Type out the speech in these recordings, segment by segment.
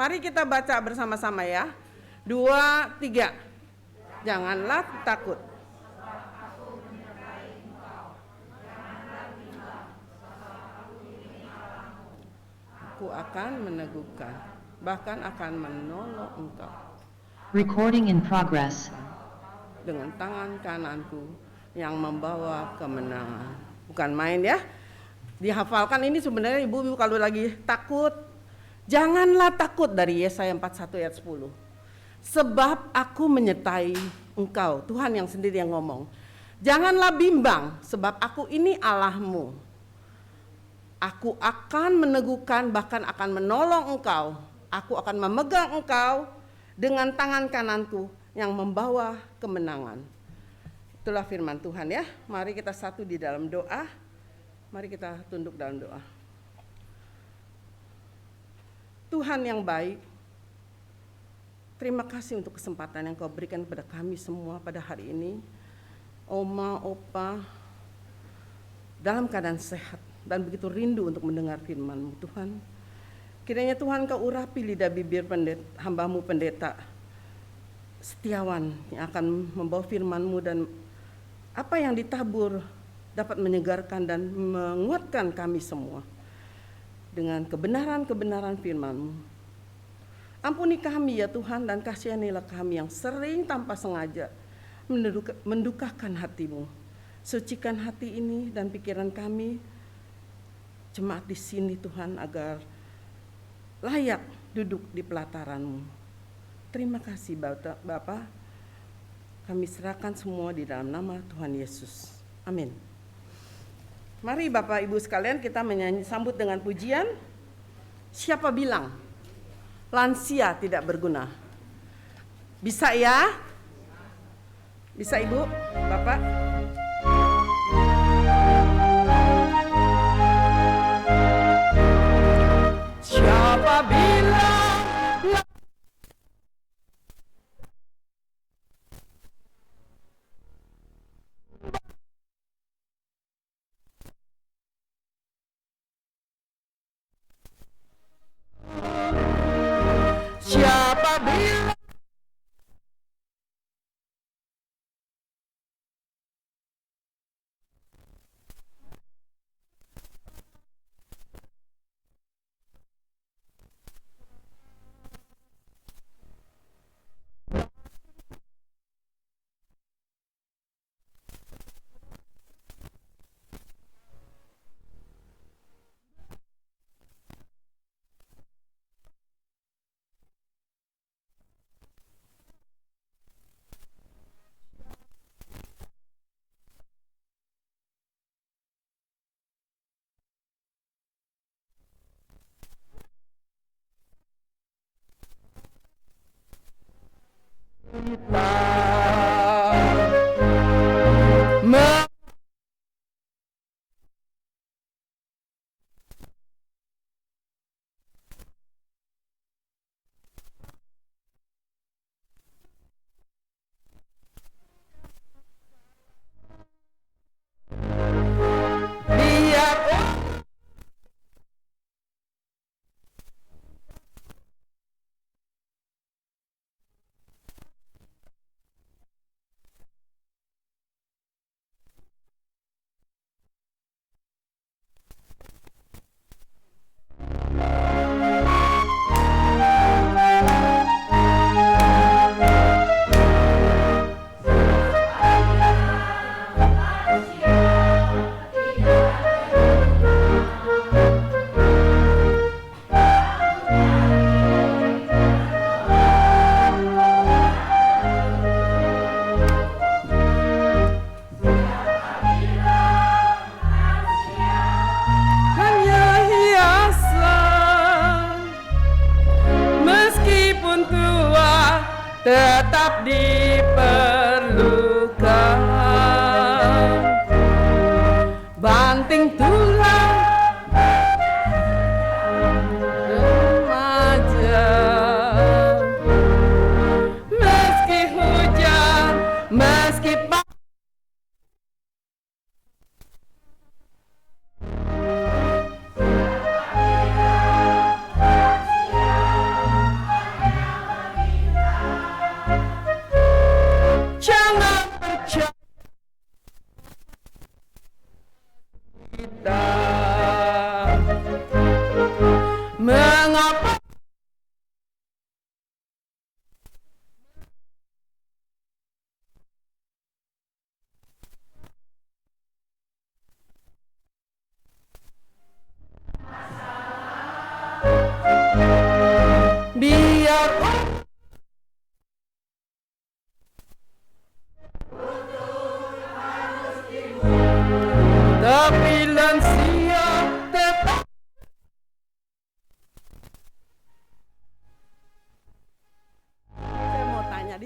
Mari kita baca bersama-sama ya. 2, 3. Janganlah takut. Aku akan meneguhkan, bahkan akan menolong engkau. Recording in progress. Dengan tangan kananku yang membawa kemenangan. Bukan main ya. Dihafalkan ini sebenarnya ibu-ibu kalau lagi takut. Janganlah takut dari Yesaya 41 ayat 10. Sebab aku menyertai engkau. Tuhan yang sendiri yang ngomong. Janganlah bimbang sebab aku ini Allahmu. Aku akan meneguhkan bahkan akan menolong engkau. Aku akan memegang engkau dengan tangan kananku yang membawa kemenangan. Itulah firman Tuhan ya. Mari kita satu di dalam doa. Mari kita tunduk dalam doa. Tuhan yang baik, terima kasih untuk kesempatan yang kau berikan kepada kami semua pada hari ini. Oma, opa, dalam keadaan sehat dan begitu rindu untuk mendengar firman-Mu Tuhan. Kiranya Tuhan kau urapi lidah bibir hamba-Mu pendeta Setiawan yang akan membawa firman-Mu dan apa yang ditabur dapat menyegarkan dan menguatkan kami semua dengan kebenaran-kebenaran firman-Mu. Ampuni kami ya Tuhan dan kasihanilah kami yang sering tanpa sengaja mendukakan hati-Mu. Sucikan hati ini dan pikiran kami jemaat di sini Tuhan agar layak duduk di pelataran-Mu. Terima kasih Bapa. Kami serahkan semua di dalam nama Tuhan Yesus. Amin. Mari Bapak Ibu sekalian kita menyanyi sambut dengan pujian. Siapa bilang lansia tidak berguna? Bisa ya? Bisa Ibu, Bapak? Siapa bilang siapa bilang tetap diperlukan. Banting tulang remaja, meski hujan, meski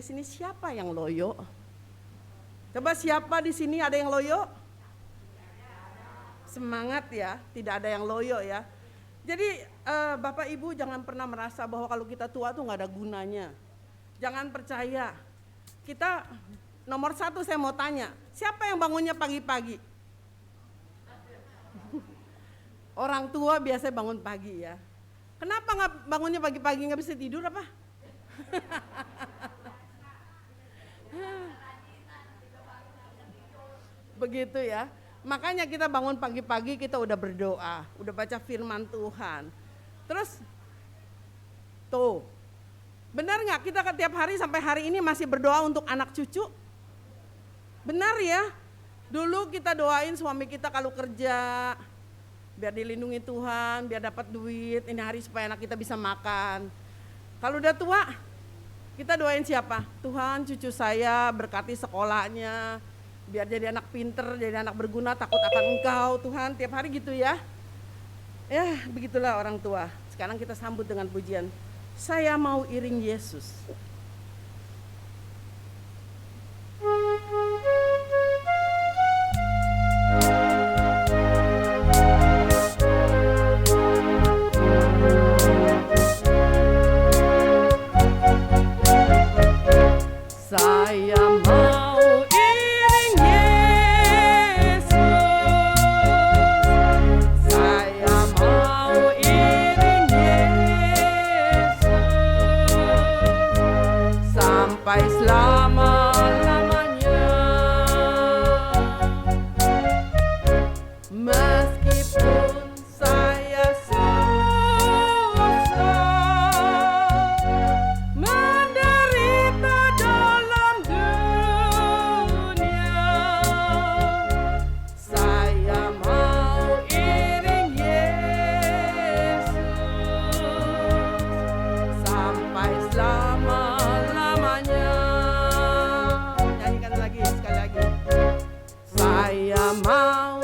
sini siapa yang loyo? Coba siapa di sini ada yang loyo? Semangat ya, tidak ada yang loyo ya. Jadi Bapak Ibu jangan pernah merasa bahwa kalau kita tua tuh nggak ada gunanya. Jangan percaya. Kita nomor satu saya mau tanya, siapa yang bangunnya pagi-pagi? Orang tua biasanya bangun pagi ya. Kenapa nggak bangunnya pagi-pagi, nggak bisa tidur apa? Begitu ya. Makanya kita bangun pagi-pagi kita udah berdoa, udah baca firman Tuhan. Terus tuh, benar nggak kita tiap hari sampai hari ini masih berdoa untuk anak cucu? Benar ya. Dulu kita doain suami kita kalau kerja, biar dilindungi Tuhan, biar dapat duit, ini hari supaya anak kita bisa makan. Kalau udah tua, kita doain siapa? Tuhan cucu saya berkati sekolahnya, biar jadi anak pinter, jadi anak berguna, takut akan Engkau Tuhan, tiap hari gitu ya. Ya begitulah orang tua. Sekarang kita sambut dengan pujian, saya mau iring Yesus. Saya mau iring Yesus, saya mau iring Yesus, sampai selama-lamanya. Meskipun saya susah, menderita dalam dunia, saya mau iring Yesus sampai selama-lamanya. Nyanyikan lagi, sekali lagi. Saya mau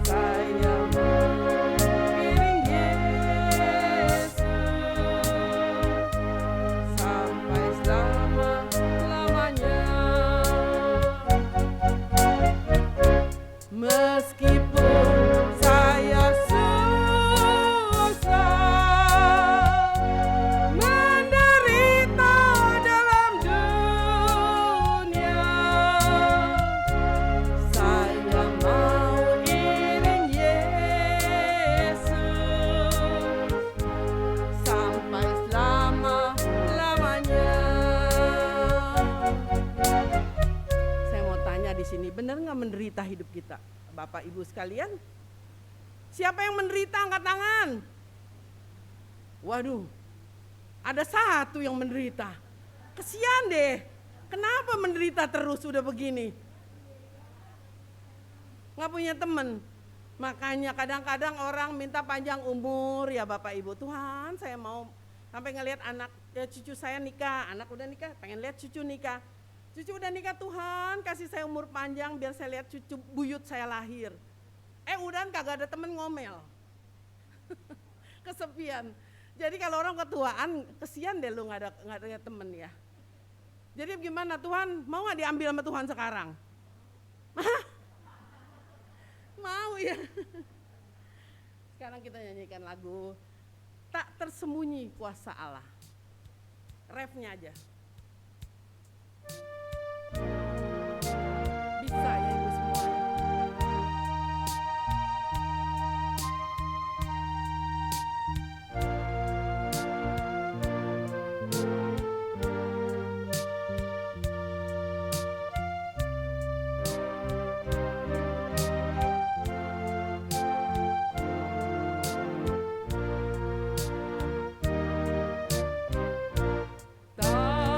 saya mau iring Yesus sampai selama-lamanya. Meskipun saya susah, menderita dalam dunia, saya mau iring Yesus sampai selama-lamanya. Saya mau tanya di sini, benar nggak menderita hidup kita, Bapak Ibu sekalian? Siapa yang menderita, angkat tangan. Waduh, ada satu yang menderita. Kesian deh, kenapa menderita terus udah begini? Nggak punya teman. Makanya kadang-kadang orang minta panjang umur ya Bapak Ibu. Tuhan saya mau sampai ngelihat anak ya cucu saya nikah, anak udah nikah, pengen lihat cucu nikah. Cucu udah nikah, Tuhan kasih saya umur panjang biar saya lihat cucu buyut saya lahir. Udah kagak ada temen ngomel. Kesepian. Jadi kalau orang ketuaan, kesian deh lu nggak ada temen ya. Jadi gimana, Tuhan mau nggak diambil sama Tuhan sekarang? Mau ya. Sekarang kita nyanyikan lagu Tak Tersembunyi Kuasa Allah. Refnya aja. Bisa ya Ibu semua. Tak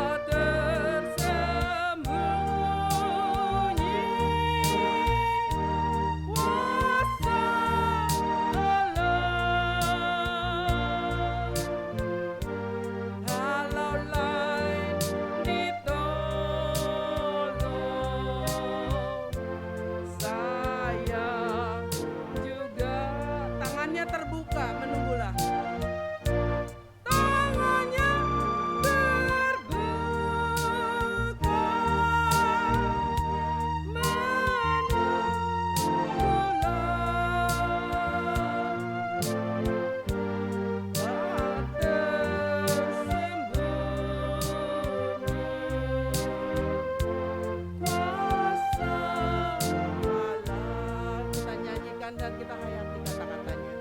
yang kata-katanya.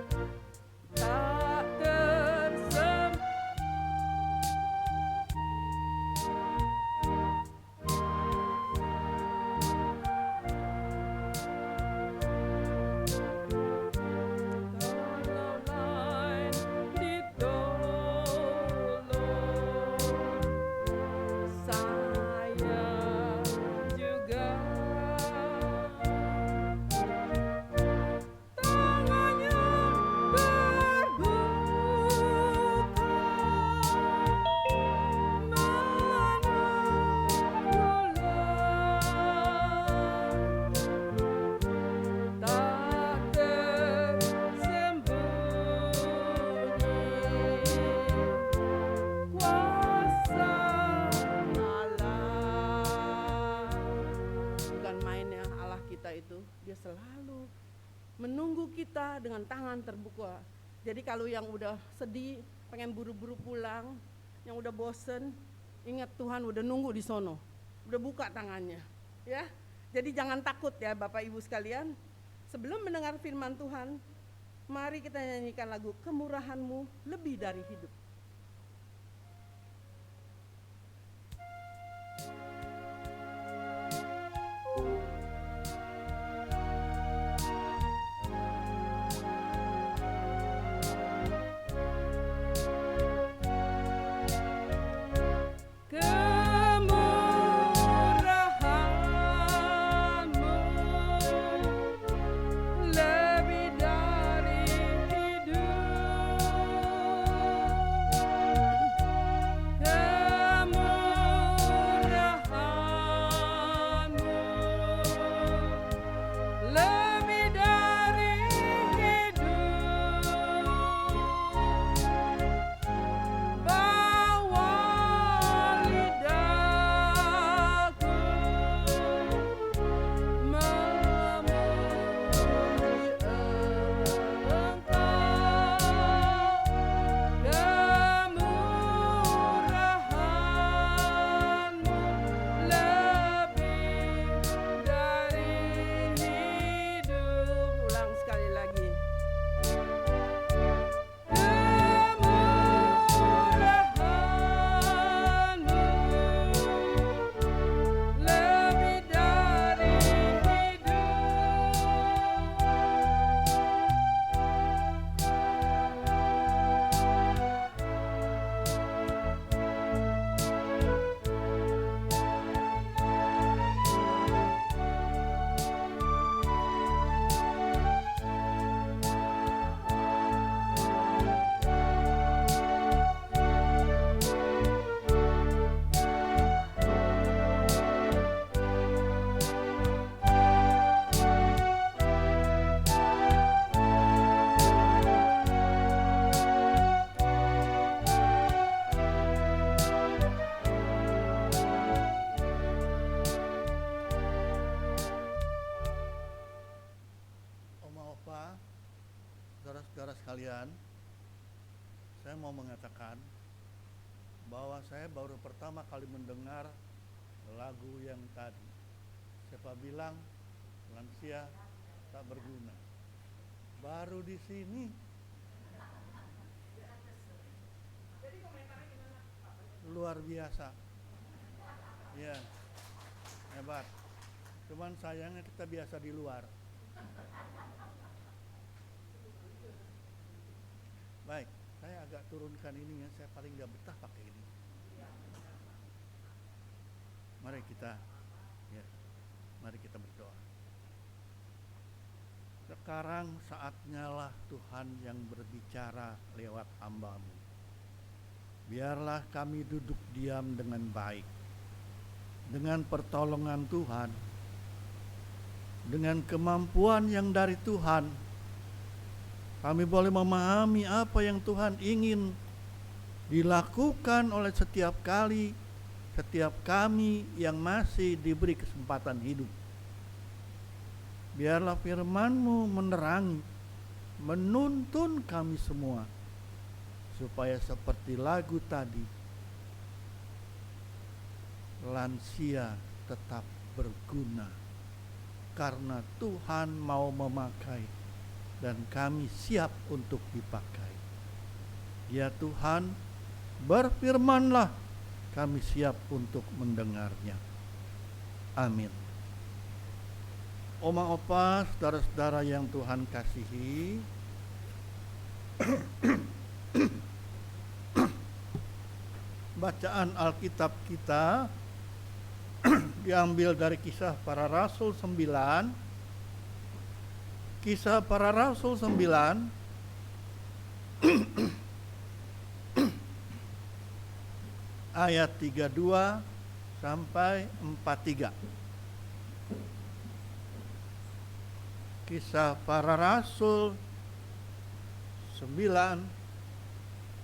Tak tersem kalau lain ditolong saya juga tangannya terbuka menanggulang tak tersembunyi kuasa Allah. Bukan main ya, Allah kita itu dia selalu menunggu kita dengan tangan terbuka. Jadi kalau yang udah sedih, pengen buru-buru pulang, yang udah bosen, ingat Tuhan udah nunggu di sono, udah buka tangannya, ya. Jadi jangan takut ya Bapak Ibu sekalian. Sebelum mendengar firman Tuhan, mari kita nyanyikan lagu Kemurahan-Mu Lebih Dari Hidup. Kemurahan-Mu lebih dari hidup. Kemurahan-Mu lebih dari hidup. Bawa lidahku memuji Engkau. Kemurahan-Mu lebih dari hidup. Ulang sekali lagi. Kemurahan-Mu lebih dari Oma Opa, saudara-saudara sekalian, saya mau mengatakan bahwa saya baru pertama kali mendengar lagu yang tadi. Siapa bilang lansia tak berguna? Baru di sini. Luar biasa. Ya, hebat. Cuman sayangnya kita biasa di luar. Baik, saya agak turunkan ininya, saya paling gak betah pakai ini. Mari kita berdoa. Sekarang saatnya lah Tuhan yang berbicara lewat hamba-Mu. Biarlah kami duduk diam dengan baik. Dengan pertolongan Tuhan, dengan kemampuan yang dari Tuhan, kami boleh memahami apa yang Tuhan ingin dilakukan oleh setiap kami yang masih diberi kesempatan hidup. Biarlah firman-Mu menerangi, menuntun kami semua, supaya seperti lagu tadi, lansia tetap berguna, karena Tuhan mau memakai dan kami siap untuk dipakai. Ya Tuhan, berfirmanlah, kami siap untuk mendengarnya. Amin. Oma opa, saudara-saudara yang Tuhan kasihi, bacaan Alkitab kita diambil dari Kisah Para Rasul 9. Kisah Para Rasul 9 ayat 32 sampai 43. Kisah Para Rasul 9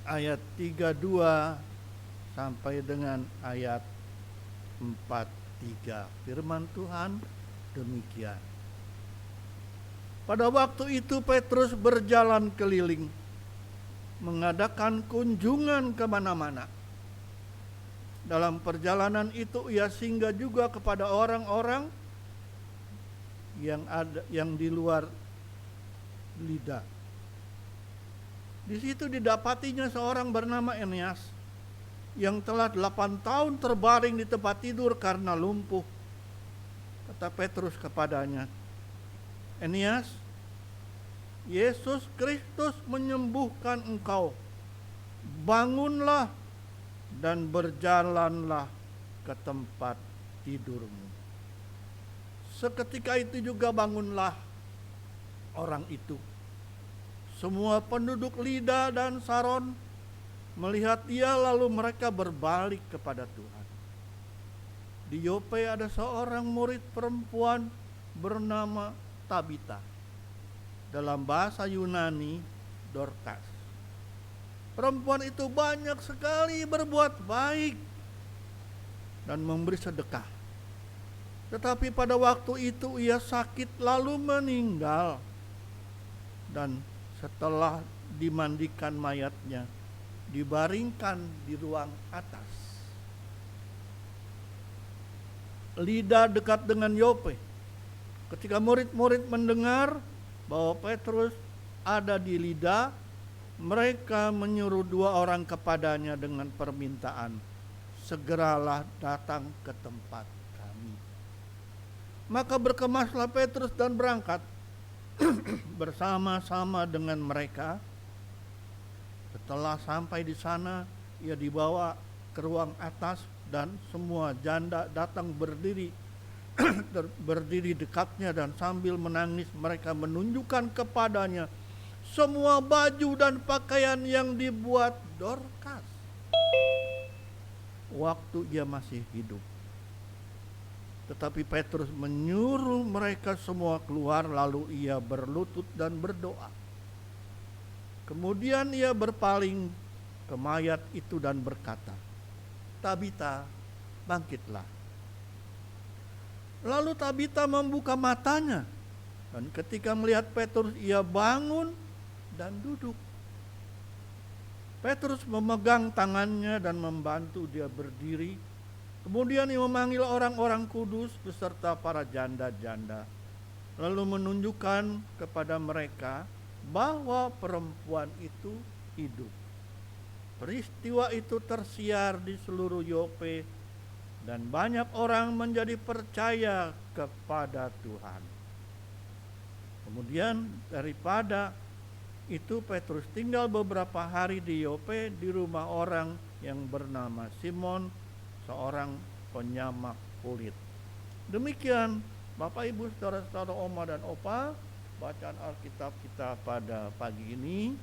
ayat 32 sampai dengan ayat 43. Firman Tuhan demikian. Pada waktu itu Petrus berjalan keliling, mengadakan kunjungan kemana-mana. Dalam perjalanan itu ia singgah juga kepada orang-orang yang di luar Lida. Di situ didapatinya seorang bernama Eneas yang telah 8 tahun terbaring di tempat tidur karena lumpuh. Kata Petrus kepadanya, Eneas, Yesus Kristus menyembuhkan engkau. Bangunlah dan berjalanlah ke tempat tidurmu. Seketika itu juga bangunlah orang itu. Semua penduduk Lida dan Saron melihat dia, lalu mereka berbalik kepada Tuhan. Di Yope ada seorang murid perempuan bernama Tabita. Dalam bahasa Yunani, Dorcas. Perempuan itu banyak sekali berbuat baik dan memberi sedekah. Tetapi pada waktu itu ia sakit lalu meninggal. Dan setelah dimandikan mayatnya, dibaringkan di ruang atas. Lida dekat dengan Yope. Ketika murid-murid mendengar bahwa Petrus ada di Lida, mereka menyuruh 2 orang kepadanya dengan permintaan, segeralah datang ke tempat kami. Maka berkemaslah Petrus dan berangkat bersama-sama dengan mereka. Setelah sampai di sana, ia dibawa ke ruang atas dan semua janda datang berdiri dekatnya dan sambil menangis mereka menunjukkan kepadanya semua baju dan pakaian yang dibuat Dorcas waktu ia masih hidup. Tetapi Petrus menyuruh mereka semua keluar, lalu ia berlutut dan berdoa. Kemudian ia berpaling ke mayat itu dan berkata, Tabita, bangkitlah. Lalu Tabita membuka matanya, dan ketika melihat Petrus ia bangun dan duduk. Petrus memegang tangannya dan membantu dia berdiri. Kemudian ia memanggil orang-orang kudus beserta para janda-janda, lalu menunjukkan kepada mereka bahwa perempuan itu hidup. Peristiwa itu tersiar di seluruh Yope dan banyak orang menjadi percaya kepada Tuhan. Kemudian daripada itu Petrus tinggal beberapa hari di Yope di rumah orang yang bernama Simon, seorang penyamak kulit. Demikian Bapak Ibu saudara-saudara Oma dan Opa, bacaan Alkitab kita pada pagi ini.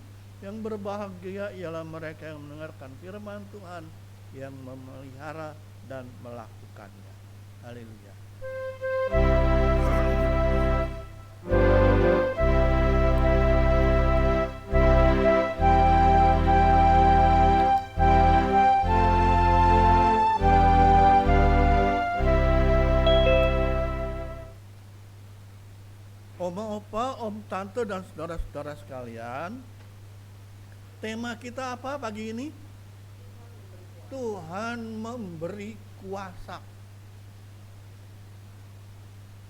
Yang berbahagia ialah mereka yang mendengarkan firman Tuhan, yang memelihara dan melakukannya. Haleluya. Oma, opa, om, tante, dan saudara-saudara sekalian, tema kita apa pagi ini? Tuhan memberi kuasa.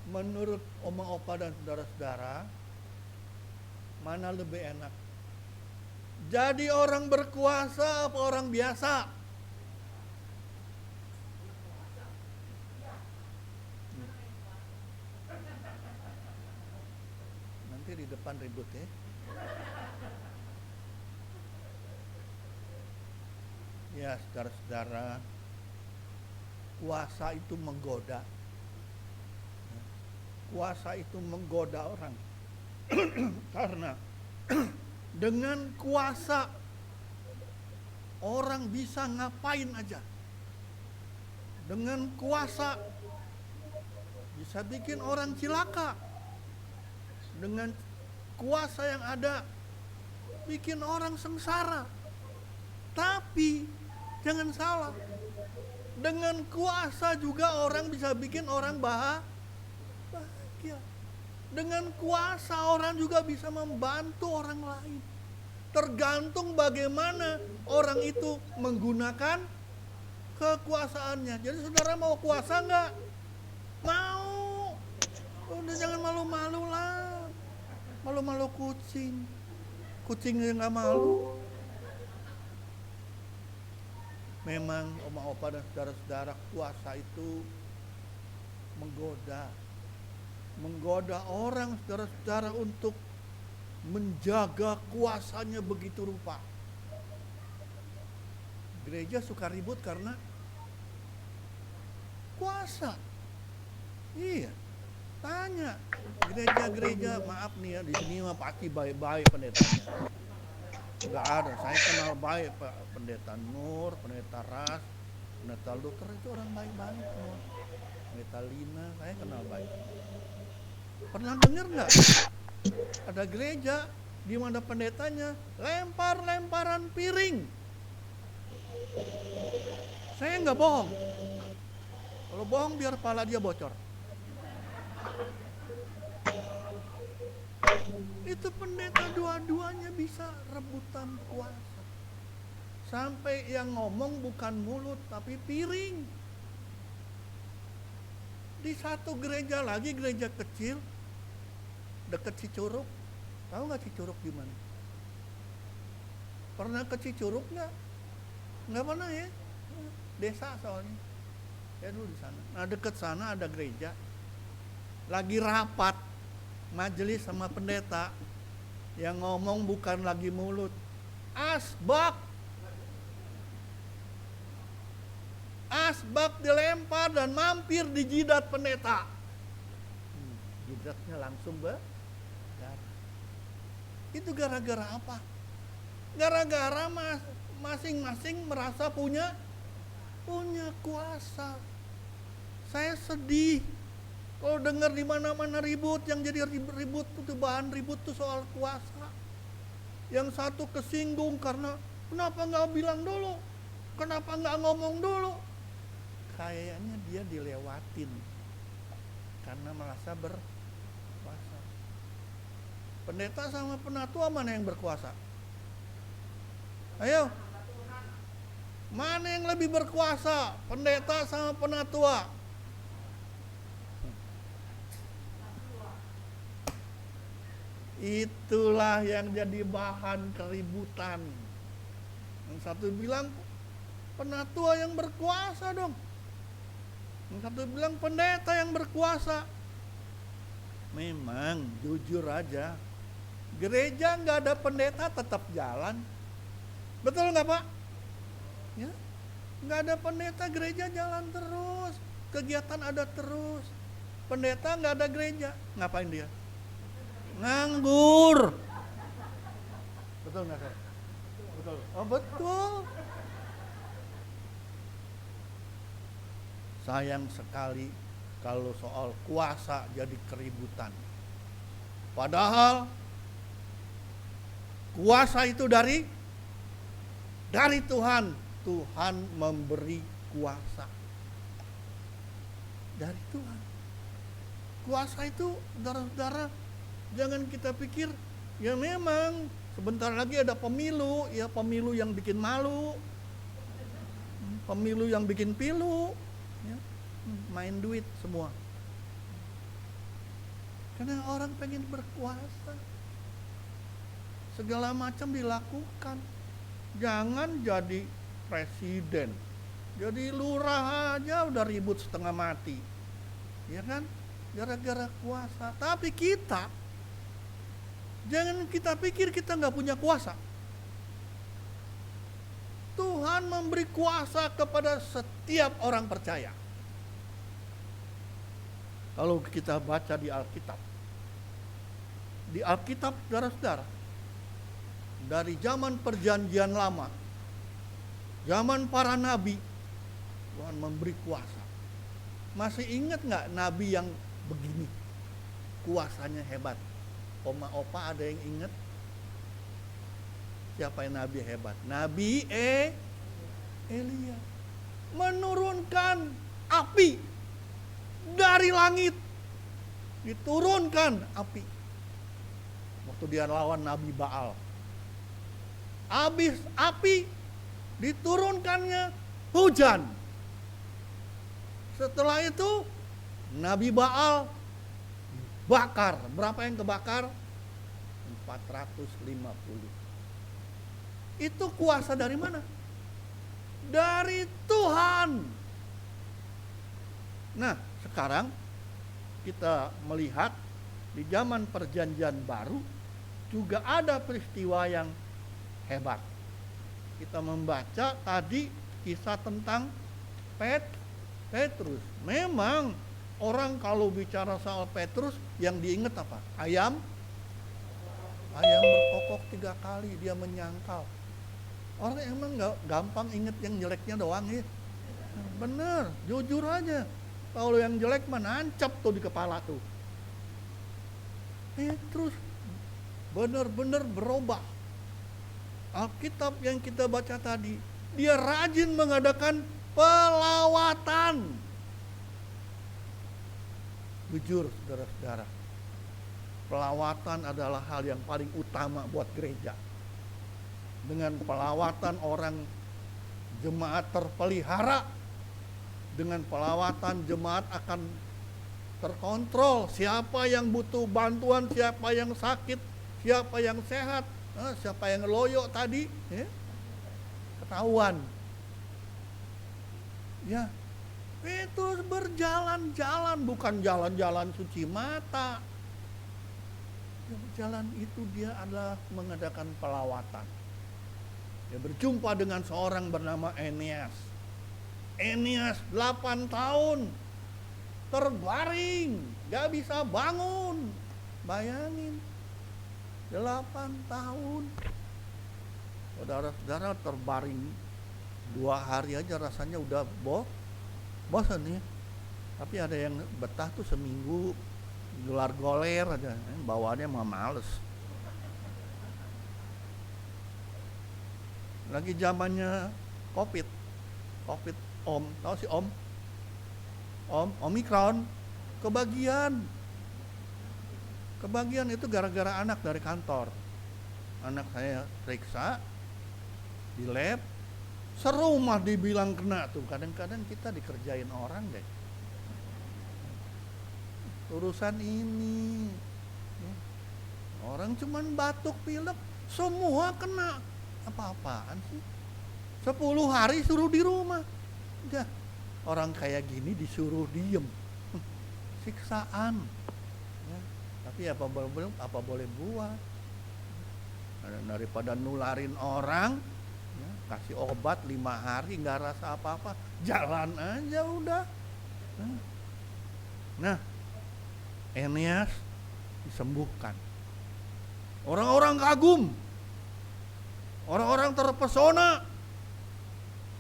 Menurut oma, opa, dan saudara-saudara, Mana lebih enak? Jadi orang berkuasa apa orang biasa? Nanti di depan ribut ya. Ya, saudara-saudara, kuasa itu menggoda. Kuasa itu menggoda orang. Karena dengan kuasa orang bisa ngapain aja. Dengan kuasa bisa bikin orang cilaka. Dengan kuasa yang ada bikin orang sengsara. Tapi jangan salah, dengan kuasa juga orang bisa bikin orang bahagia. Dengan kuasa orang juga bisa membantu orang lain. Tergantung bagaimana orang itu menggunakan kekuasaannya. Jadi saudara mau kuasa nggak? Mau. Udah jangan malu-malu lah. Malu-malu kucing. Kucing yang nggak malu. Memang oma opa dan saudara-saudara, kuasa itu menggoda orang saudara-saudara untuk menjaga kuasanya begitu rupa. Gereja suka ribut karena kuasa. Iya, tanya gereja-gereja, maaf nih ya, di sini mah pasti baik-baik pendetanya. Enggak ada, saya kenal baik Pak Pendeta Nur, Pendeta Ras, Pendeta Luther, itu orang baik-baik semua. Pendeta Lina, saya kenal baik. Pernah dengar nggak? Ada gereja di mana pendetanya lempar-lemparan piring. Saya nggak bohong. Kalau bohong biar pala dia bocor. Itu pendeta dua-duanya bisa rebutan kuasa. Sampai yang ngomong bukan mulut tapi piring. Di satu gereja lagi, gereja kecil dekat Cicurug. Tahu nggak Cicurug di mana? Pernah ke Cicurug nggak? Nggak pernah ya? Desa soalnya. Ya dulu di sana. Nah dekat sana ada gereja. Lagi rapat majelis sama pendeta, yang ngomong bukan lagi mulut, asbak dilempar dan mampir di jidat pendeta. Jidatnya langsung berdarah. Itu gara-gara apa? Gara-gara masing-masing merasa punya kuasa. Saya sedih kalau dengar di mana-mana ribut, yang jadi ribut itu bahan ribut tuh soal kuasa. Yang satu kesinggung karena kenapa nggak bilang dulu, kenapa nggak ngomong dulu. Kayaknya dia dilewatin karena merasa berkuasa. Pendeta sama penatua mana yang berkuasa? Ayo, mana yang lebih berkuasa? Pendeta sama penatua? Itulah yang jadi bahan keributan. Yang satu bilang penatua yang berkuasa dong. Yang satu bilang pendeta yang berkuasa. Memang jujur aja, gereja nggak ada pendeta tetap jalan. Betul nggak Pak? Ya, nggak ada pendeta gereja jalan terus. Kegiatan ada terus. Pendeta nggak ada gereja, ngapain dia? Nganggur. Betul nggak Kak? Betul. Oh betul. Sayang sekali kalau soal kuasa jadi keributan. Padahal kuasa itu dari Tuhan. Tuhan memberi kuasa. Dari Tuhan. Kuasa itu, saudara-saudara, jangan kita pikir, ya memang sebentar lagi ada pemilu, ya pemilu yang bikin malu, pemilu yang bikin pilu, ya, main duit semua. Karena orang pengen berkuasa. segala macam dilakukan. Jangan jadi presiden, jadi lurah aja udah ribut setengah mati, ya kan? Gara-gara kuasa. Tapi kita, jangan kita pikir kita nggak punya kuasa. Tuhan memberi kuasa kepada setiap orang percaya. Kalau kita baca di Alkitab, saudara-saudara, dari zaman perjanjian lama, zaman para nabi, Tuhan memberi kuasa. Masih ingat nggak nabi yang begini? Kuasanya hebat. Oma opa ada yang ingat? Siapa yang nabi hebat? Nabi Elia. Menurunkan api dari langit. Diturunkan api. Waktu dia lawan Nabi Baal. Habis api, diturunkannya hujan. Setelah itu Nabi Baal bakar. Berapa yang kebakar? 450. Itu kuasa dari mana? Dari Tuhan. Nah, sekarang kita melihat di zaman perjanjian baru juga ada peristiwa yang hebat. Kita membaca tadi kisah tentang Petrus. Memang orang kalau bicara soal Petrus yang diingat apa? Ayam berkokok 3 kali dia menyangkal. Orang emang gak gampang inget yang jeleknya doang ya. Bener, jujur aja. Kalau yang jelek mah nancap tuh di kepala tuh. Petrus bener-bener berubah. Alkitab yang kita baca tadi, dia rajin mengadakan pelawatan. Jujur saudara-saudara, pelawatan adalah hal yang paling utama buat gereja. Dengan pelawatan orang jemaat terpelihara, dengan pelawatan jemaat akan terkontrol. Siapa yang butuh bantuan, siapa yang sakit, siapa yang sehat, siapa yang loyo tadi, ketahuan. Ya, itu berjalan-jalan, bukan jalan-jalan cuci mata. Jalan itu dia adalah mengadakan pelawatan. Dia berjumpa dengan seorang bernama Eneas. Eneas 8 tahun terbaring, gak bisa bangun. Bayangin, 8 tahun. Saudara-saudara terbaring 2 hari aja rasanya udah bosan ya. Tapi ada yang betah tuh seminggu, gelar goler aja, bawaannya mah males. Lagi zamannya COVID tahu si Omikron, kebagian itu gara-gara anak dari kantor. Anak saya periksa di lab, serumah dibilang kena tuh. Kadang-kadang kita dikerjain orang deh. Urusan ini, orang cuman batuk pilek, semua kena. Apa-apaan sih? 10 hari suruh di rumah. Udah, orang kayak gini disuruh diem. Siksaan. Ya, tapi apa boleh buat? Daripada nularin orang, ya, kasih obat 5 hari nggak rasa apa-apa, jalan aja udah. Nah, Eneas disembuhkan. Orang-orang kagum. Orang-orang terpesona.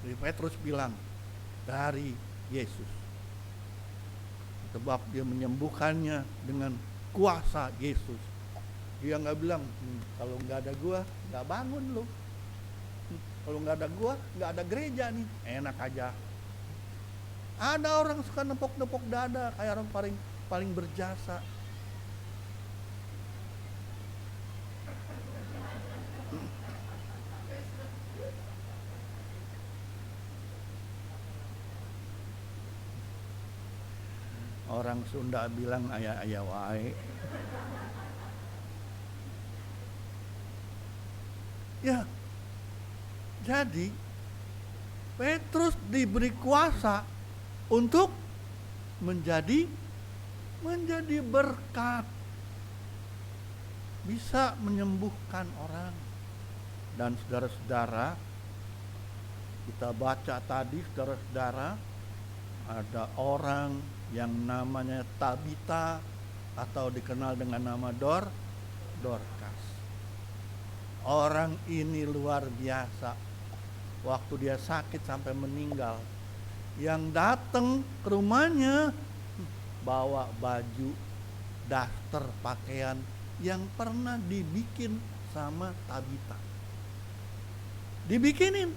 Jadi Petrus bilang, dari Yesus. Sebab dia menyembuhkannya dengan kuasa Yesus. Dia nggak bilang, kalau nggak ada gua, nggak bangun lo. Kalau nggak ada gua, nggak ada gereja nih. Enak aja. Ada orang suka nepok-nepok dada, kayak orang paling berjasa. Orang Sunda bilang aya-aya wae. Ya, jadi Petrus diberi kuasa untuk menjadi berkat, bisa menyembuhkan orang. Dan saudara-saudara, kita baca tadi, saudara-saudara, ada orang yang namanya Tabita atau dikenal dengan nama Dorcas. Orang ini luar biasa. Waktu dia sakit sampai meninggal, yang datang ke rumahnya bawa baju, daster, pakaian yang pernah dibikin sama Tabita. Dibikinin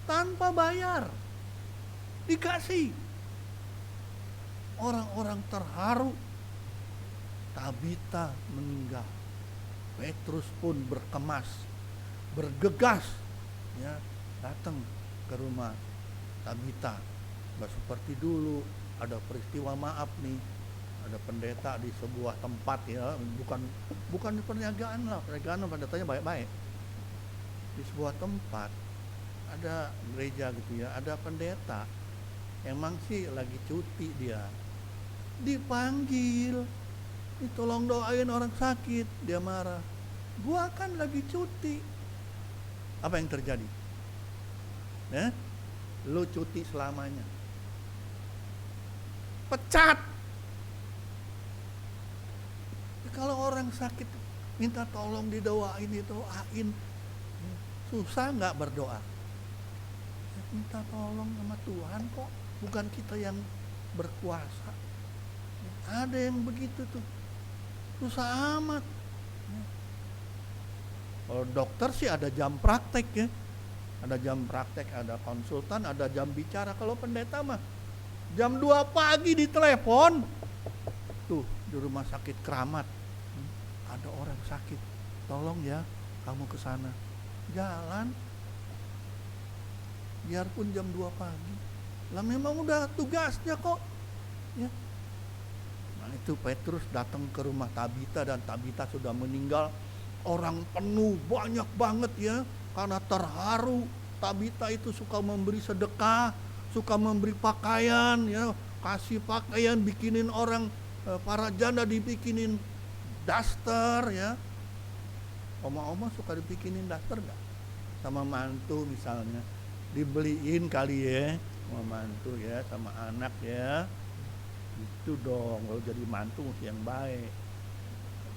tanpa bayar, dikasih. Orang-orang terharu. Tabita meninggal. Petrus pun bergegas, ya, datang ke rumah Tabita. Nggak seperti dulu, ada peristiwa maaf nih, ada pendeta di sebuah tempat, ya, bukan di perniagaan lah, perniagaan pendetanya baik-baik. Di sebuah tempat ada gereja gitu ya, ada pendeta, emang sih lagi cuti dia, dipanggil, tolong doain orang sakit, dia marah. Gua kan lagi cuti. Apa yang terjadi? Lu cuti selamanya. Pecat. Kalau orang sakit minta tolong didoain, susah nggak berdoa? Minta tolong sama Tuhan kok, bukan kita yang berkuasa. Ada yang begitu tuh, susah amat. Kalau dokter sih ada jam praktek ya, ada jam praktek, ada konsultan, ada jam bicara. Kalau pendeta mah jam 2 pagi ditelepon, tuh di rumah sakit Keramat, ada orang sakit, tolong ya kamu ke sana. Jalan, biarpun jam 2 pagi, lah memang udah tugasnya kok, ya. Nah itu Petrus datang ke rumah Tabita, dan Tabita sudah meninggal. Orang penuh, banyak banget ya, karena terharu. Tabita itu suka memberi sedekah, suka memberi pakaian, ya, kasih pakaian, bikinin orang, para janda dibikinin daster, ya. Oma-oma suka dibikinin daster nggak? Sama mantu misalnya, dibeliin kali ya, sama mantu ya, sama anak ya. Itu dong, kalau jadi mantu mesti yang baik.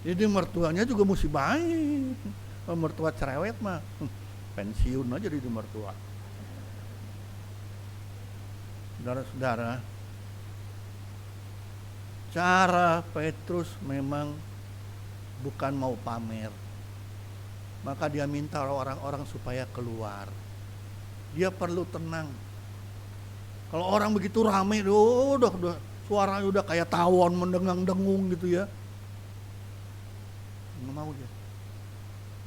Jadi mertuanya juga mesti baik. Kalau mertua cerewet mah pensiun aja jadi mertua. Saudara-saudara, cara Petrus memang bukan mau pamer. Maka dia minta orang-orang supaya keluar. Dia perlu tenang. Kalau orang begitu ramai, udah suaranya udah kayak tawon mendengang-dengung gitu ya. Nggak mau dia.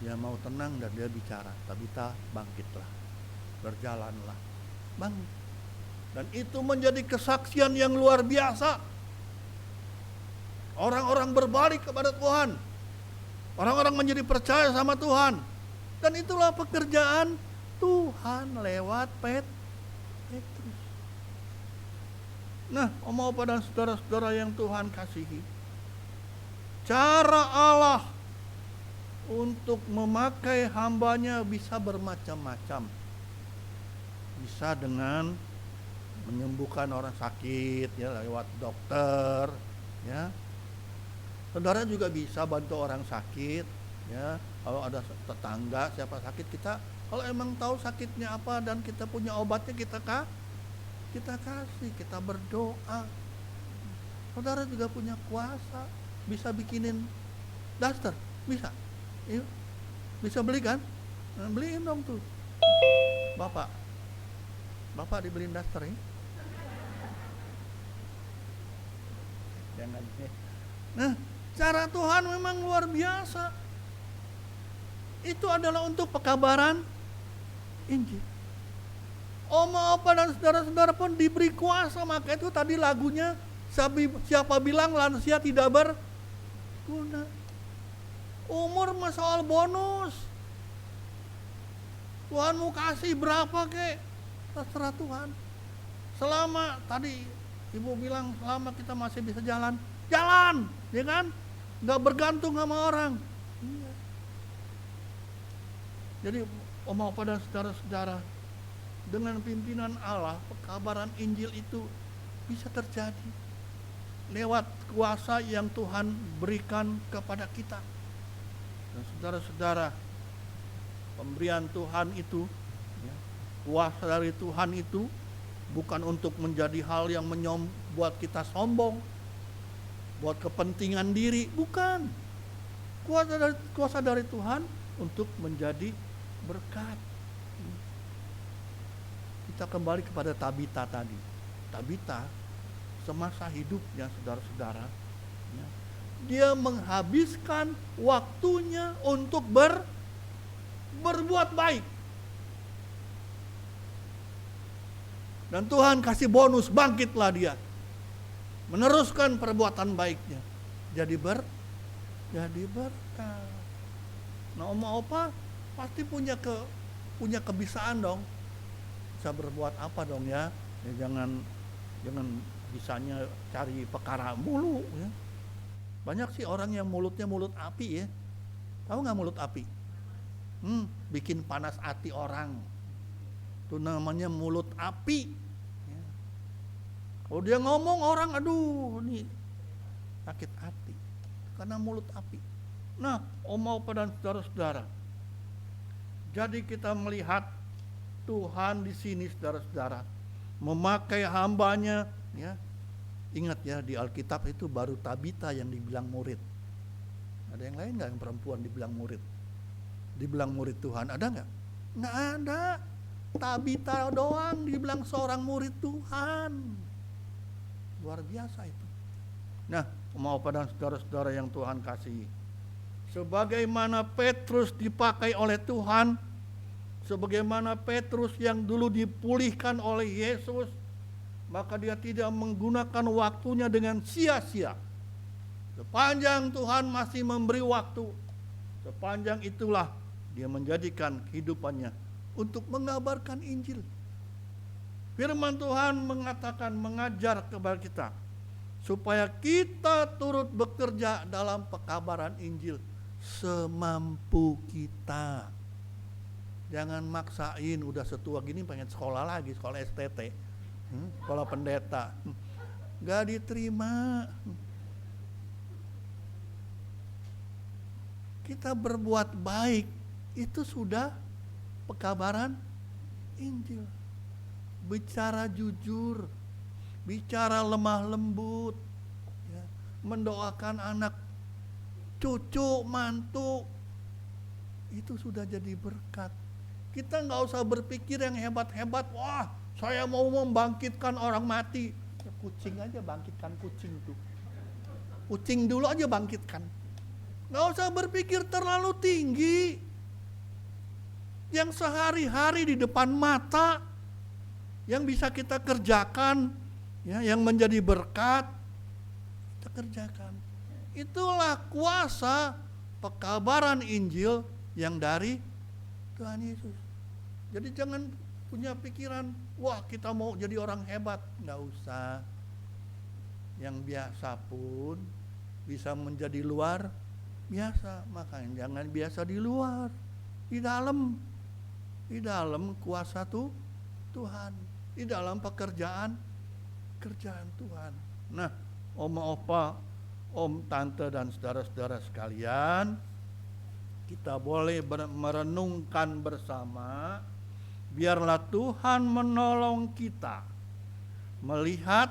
Dia mau tenang dan dia bicara. Tabita, bangkitlah, berjalanlah, bangun. Dan itu menjadi kesaksian yang luar biasa. Orang-orang berbalik kepada Tuhan. Orang-orang menjadi percaya sama Tuhan. Dan itulah pekerjaan Tuhan lewat Petrus. Nah, opa dan saudara-saudara yang Tuhan kasihi, cara Allah untuk memakai hambanya bisa bermacam-macam. Bisa dengan menyembuhkan orang sakit ya, lewat dokter ya. Saudara juga bisa bantu orang sakit ya. Kalau ada tetangga siapa sakit, kita kalau emang tahu sakitnya apa dan kita punya obatnya, kita kasih, kita berdoa. Saudara juga punya kuasa, bisa bikinin daster, bisa. Bisa beli kan? Nah, beliin dong tuh. Bapak dibeliin daster ya. Jangan. Nah, cara Tuhan memang luar biasa. Itu adalah untuk pekabaran Injil. Oma, opa dan saudara-saudara pun diberi kuasa. Maka itu tadi lagunya, siapa bilang lansia tidak berguna. Umur mah soal bonus. Tuhan mau kasih berapa kek, terserah Tuhan. Selama tadi Ibu bilang selama kita masih bisa jalan, jalan, ya kan? Nggak bergantung sama orang. Iya. Jadi Oma Opa dan saudara-saudara, dengan pimpinan Allah, pekabaran Injil itu bisa terjadi lewat kuasa yang Tuhan berikan kepada kita. Dan saudara-saudara, pemberian Tuhan itu, ya, kuasa dari Tuhan itu bukan untuk menjadi hal yang buat kita sombong, buat kepentingan diri, bukan. Kuasa dari Tuhan untuk menjadi berkat. Kita kembali kepada Tabita tadi. Tabita semasa hidupnya, saudara-saudara, ya, dia menghabiskan waktunya untuk berbuat baik. Dan Tuhan kasih bonus, bangkitlah dia. Meneruskan perbuatan baiknya. Jadi berkat. Nah, Oma Opa pasti punya kebisaan dong. Bisa berbuat apa dong ya? Jangan bisanya cari perkara mulu ya. Banyak sih orang yang mulutnya mulut api ya. Tahu nggak mulut api? Bikin panas hati orang. Itu namanya mulut api. Ya. Kalau dia ngomong orang, aduh, ini sakit hati karena mulut api. Nah, Oma Opa dan saudara-saudara, jadi kita melihat Tuhan di sini, saudara-saudara, memakai hambanya, ya. Ingat ya, di Alkitab itu baru Tabita yang dibilang murid. Ada yang lain nggak yang perempuan dibilang murid? Dibilang murid Tuhan, ada nggak? Nggak ada. Tabita doang dibilang seorang murid Tuhan. Luar biasa itu. Nah, Oma Opa dan saudara-saudara yang Tuhan kasih, sebagaimana Petrus dipakai oleh Tuhan, sebagaimana Petrus yang dulu dipulihkan oleh Yesus, maka dia tidak menggunakan waktunya dengan sia-sia. Sepanjang Tuhan masih memberi waktu, sepanjang itulah dia menjadikan kehidupannya untuk mengabarkan Injil. Firman Tuhan mengatakan, mengajar kepada kita supaya kita turut bekerja dalam pekabaran Injil semampu kita. Jangan maksain, udah setua gini pengen sekolah lagi, sekolah STT, sekolah pendeta, gak diterima. Kita berbuat baik itu sudah pekabaran Injil. Bicara jujur, bicara lemah lembut, ya, mendoakan anak, cucu, mantu, itu sudah jadi berkat. Kita nggak usah berpikir yang hebat-hebat. Wah, saya mau membangkitkan orang mati. Ya, kucing aja bangkitkan kucing tuh. Kucing dulu aja bangkitkan. Nggak usah berpikir terlalu tinggi. Yang sehari-hari di depan mata, yang bisa kita kerjakan, ya, yang menjadi berkat, kita kerjakan. Itulah kuasa pekabaran Injil yang dari Tuhan Yesus. Jadi jangan punya pikiran, wah kita mau jadi orang hebat. Nggak usah. Yang biasa pun bisa menjadi luar biasa. Makanya jangan biasa di luar, di dalam kuasa Tuhan, di dalam kerjaan Tuhan. Nah, Oma Opa, Om Tante dan saudara-saudara sekalian, kita boleh merenungkan bersama, biarlah Tuhan menolong kita melihat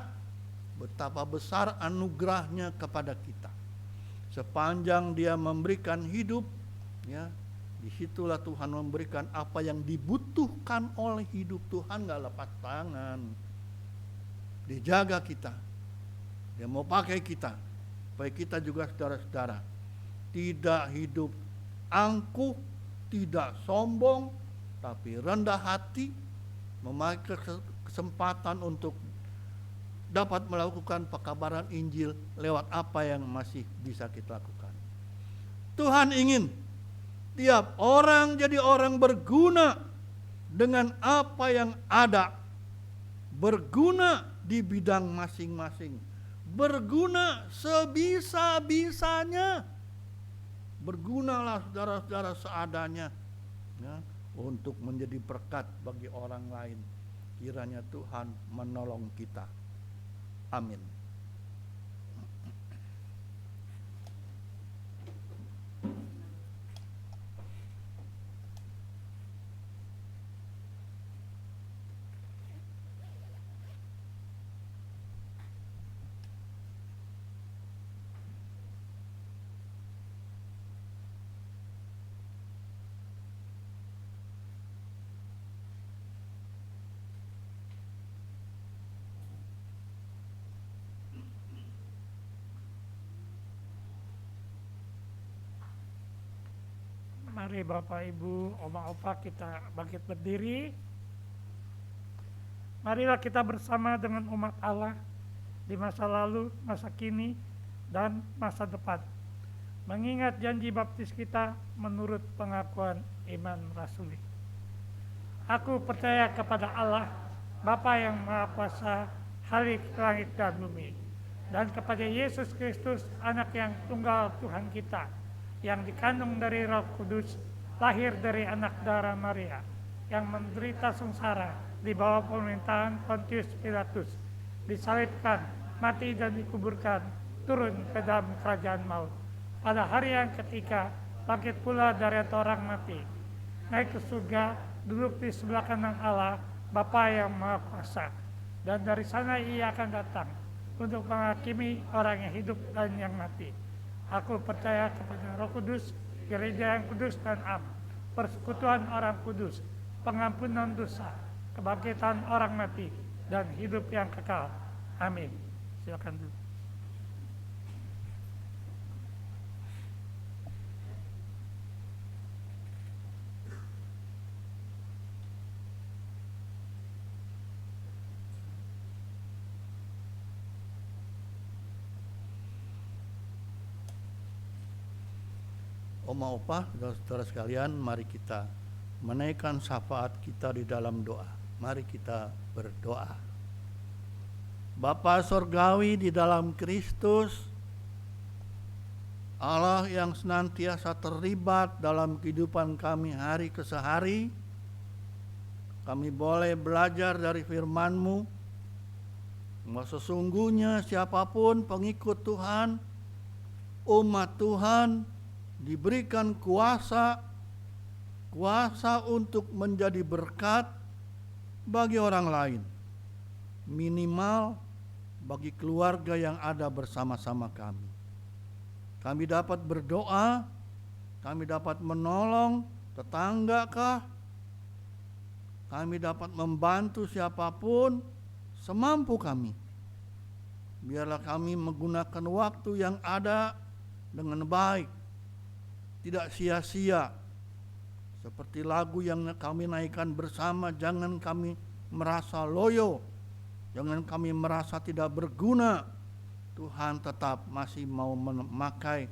betapa besar anugerahnya kepada kita. Sepanjang dia memberikan hidup, ya, disitulah Tuhan memberikan apa yang dibutuhkan oleh hidup. Tuhan gak lepas tangan. Dia jaga kita. Dia mau pakai kita. Supaya kita juga saudara-saudara tidak hidup angkuh, tidak sombong, tapi rendah hati, memakai kesempatan untuk dapat melakukan pekabaran Injil lewat apa yang masih bisa kita lakukan. Tuhan ingin tiap orang jadi orang berguna dengan apa yang ada, berguna di bidang masing-masing, berguna sebisa-bisanya. Bergunalah saudara-saudara seadanya, ya, untuk menjadi berkat bagi orang lain. Kiranya Tuhan menolong kita. Amin. Mari Bapak Ibu, Oma Opa kita bangkit berdiri. Marilah kita bersama dengan umat Allah di masa lalu, masa kini, dan masa depan. Mengingat janji baptis kita menurut pengakuan iman rasuli. Aku percaya kepada Allah, Bapa yang Maha Kuasa, Khalik langit dan bumi, dan kepada Yesus Kristus, Anak yang tunggal Tuhan kita, yang dikandung dari Roh Kudus, lahir dari anak darah Maria, yang menderita sengsara di bawah pemerintahan Pontius Pilatus, disalibkan, mati dan dikuburkan, turun ke dalam kerajaan maut. Pada hari yang ketiga, bangkit pula dari antara orang mati, naik ke surga, duduk di sebelah kanan Allah, Bapa yang Maha Kuasa, dan dari sana Ia akan datang untuk menghakimi orang yang hidup dan yang mati. Aku percaya kepada Roh Kudus, gereja yang kudus dan am, persekutuan orang kudus, pengampunan dosa, kebangkitan orang mati, dan hidup yang kekal. Amin. Silakan dulu. Oma Opa, saudara-saudara sekalian, mari kita menaikkan syafaat kita di dalam doa. Mari kita berdoa. Bapa Sorgawi di dalam Kristus, Allah yang senantiasa terlibat dalam kehidupan kami hari ke hari, kami boleh belajar dari firman-Mu, bahwa sesungguhnya siapapun pengikut Tuhan, umat Tuhan, diberikan kuasa untuk menjadi berkat bagi orang lain, minimal bagi keluarga yang ada bersama-sama kami. Kami dapat berdoa, kami dapat menolong tetangga kah, kami dapat membantu siapapun semampu kami. Biarlah kami menggunakan waktu yang ada dengan baik, tidak sia-sia. Seperti lagu yang kami naikkan bersama, jangan kami merasa loyo, jangan kami merasa tidak berguna. Tuhan tetap masih mau memakai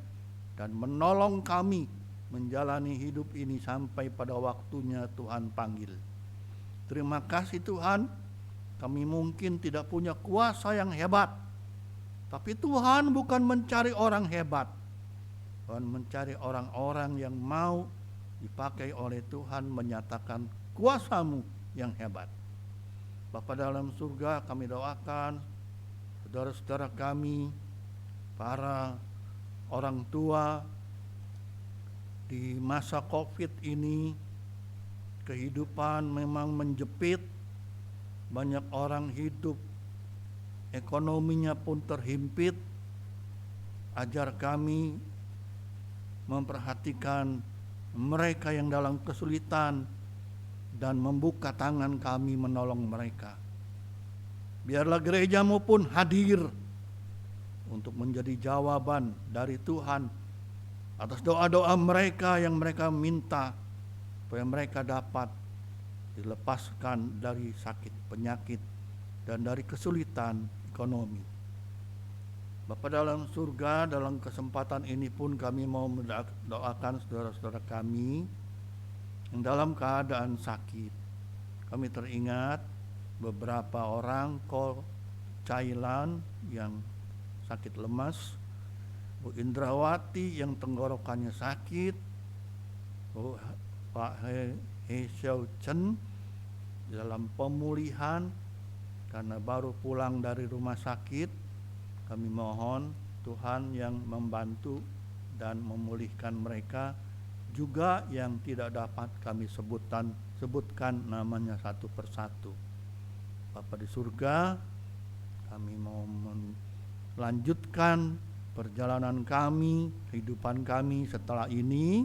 dan menolong kami menjalani hidup ini sampai pada waktunya Tuhan panggil. Terima kasih Tuhan, kami mungkin tidak punya kuasa yang hebat, tapi Tuhan bukan mencari orang hebat, Tuhan mencari orang-orang yang mau dipakai oleh Tuhan menyatakan kuasa-Mu yang hebat. Bapa dalam surga, kami doakan saudara-saudara kami, para orang tua di masa COVID ini, kehidupan memang menjepit, banyak orang hidup ekonominya pun terhimpit. Ajar kami memperhatikan mereka yang dalam kesulitan dan membuka tangan kami menolong mereka. Biarlah gereja-Mu pun hadir untuk menjadi jawaban dari Tuhan atas doa-doa mereka yang mereka minta, supaya mereka dapat dilepaskan dari sakit penyakit dan dari kesulitan ekonomi. Bapa dalam surga, dalam kesempatan ini pun kami mau mendoakan saudara-saudara kami yang dalam keadaan sakit. kami teringat beberapa orang Ko Cailan yang sakit lemas, Bu Indrawati yang tenggorokannya sakit, Bu Pak He Xiao Chen dalam pemulihan karena baru pulang dari rumah sakit. Kami mohon Tuhan yang membantu dan memulihkan mereka, juga yang tidak dapat kami sebutkan namanya satu persatu. Bapa di surga, kami mau melanjutkan perjalanan kami, kehidupan kami setelah ini.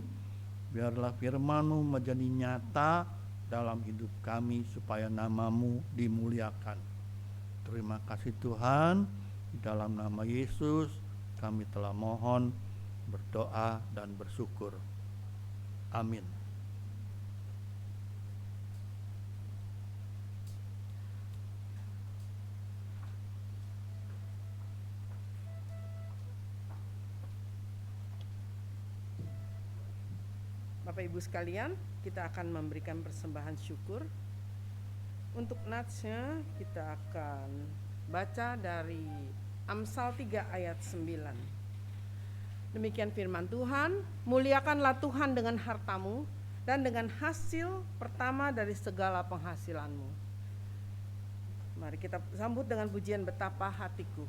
Biarlah firman-Mu menjadi nyata dalam hidup kami supaya nama-Mu dimuliakan. Terima kasih Tuhan, di dalam nama Yesus kami telah mohon, berdoa dan bersyukur. Amin. Bapak Ibu sekalian, kita akan memberikan persembahan syukur. Untuk natsnya kita akan baca dari Amsal 3 ayat 9. Demikian firman Tuhan, muliakanlah Tuhan dengan hartamu dan dengan hasil pertama dari segala penghasilanmu. Mari kita sambut dengan pujian Betapa Hatiku.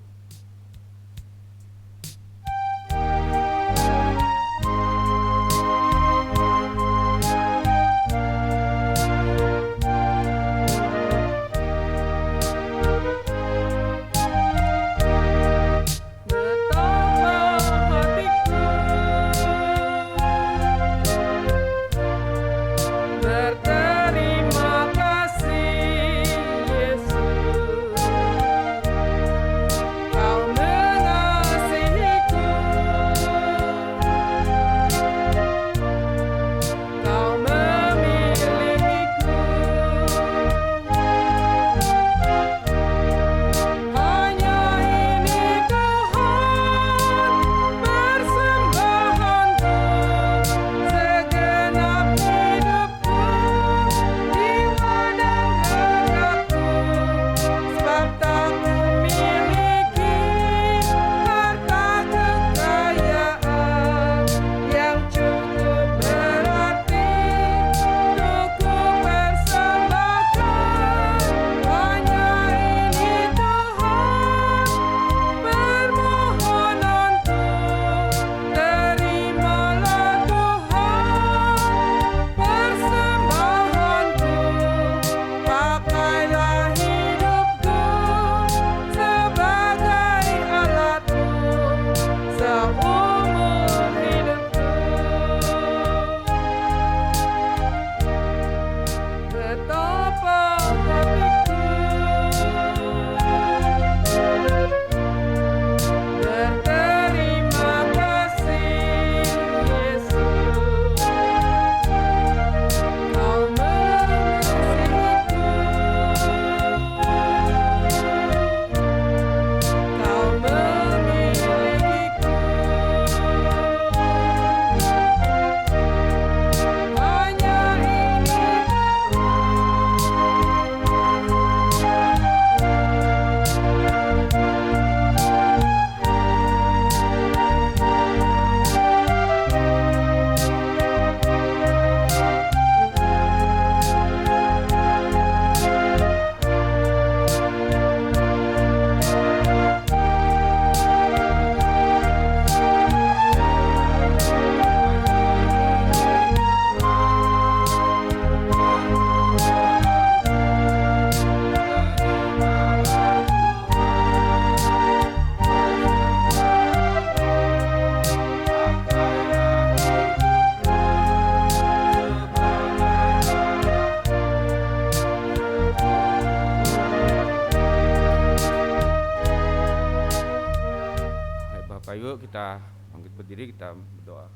Yuk kita bangkit berdiri, kita berdoa.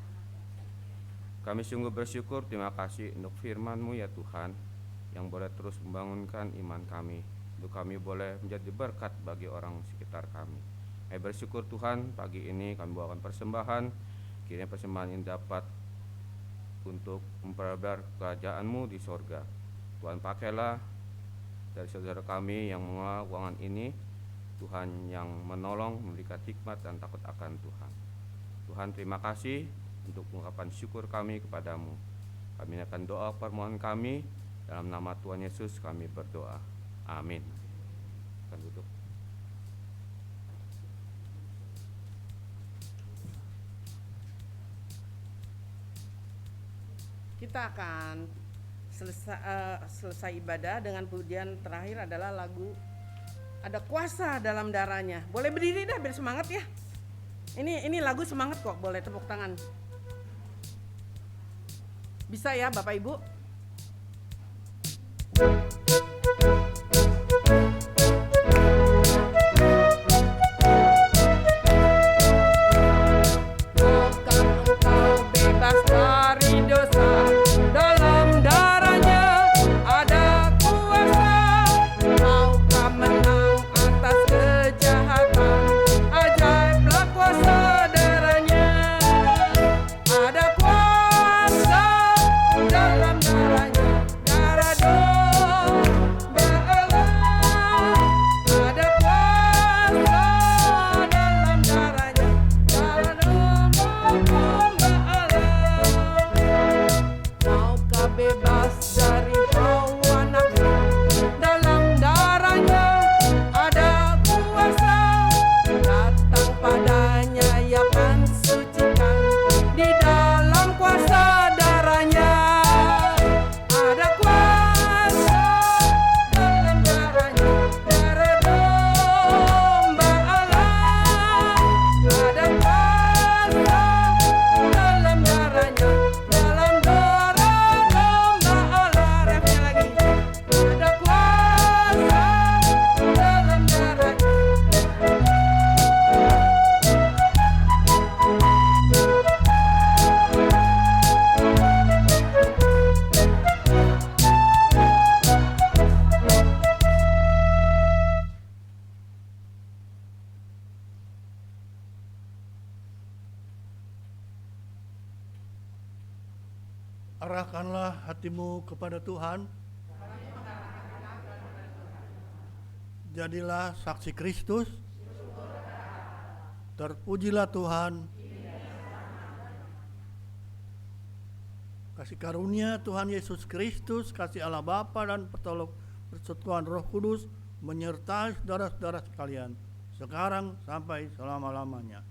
Kami sungguh bersyukur, terima kasih untuk firman-Mu ya Tuhan, yang boleh terus membangunkan iman kami, untuk kami boleh menjadi berkat bagi orang sekitar kami. Kami bersyukur Tuhan, pagi ini kami bawakan persembahan, kiranya persembahan ini dapat untuk memperlebar kerajaan-Mu di sorga. Tuhan pakailah dari saudara kami yang mengelola keuangan ini, Tuhan yang menolong, memberikan hikmat dan takut akan Tuhan. Tuhan, terima kasih untuk ungkapan syukur kami kepadamu. Kami akan doa permohonan kami, dalam nama Tuhan Yesus kami berdoa. Amin. Akan duduk. Kita akan selesai ibadah dengan pujian terakhir adalah lagu Ada Kuasa Dalam Darahnya. Boleh berdiri dah biar semangat ya. Ini lagu semangat kok, boleh tepuk tangan. Bisa ya Bapak Ibu? Maukah engkau bebas dari dosa? Dalam darahnya ada kuasa. Maukah menang atas kejahatan? Ajaiblah kuasa darahnya. Ada kuasa dalam darahnya, darah domba Allah. Ada kuasa dalam darahnya, darah domba Allah. Maukah bebas dari hawa nafsu? Dalam darahnya ada kuasa. Datang padanya ia akan sucikan. Di dalam kuasa darahnya ada kuasa dalam darahnya, darah domba Allah. Ada kuasa dalam darahnya, dalam darah domba Allah. Refnya lagi. Ada kuasa dalam darahnya. Arahkanlah hatimu kepada Tuhan. Jadilah saksi Kristus. Terpujilah Tuhan. Kasih karunia Tuhan Yesus Kristus, kasih Allah Bapa dan persekutuan Roh Kudus menyertai saudara-saudara sekalian, sekarang sampai selama-lamanya.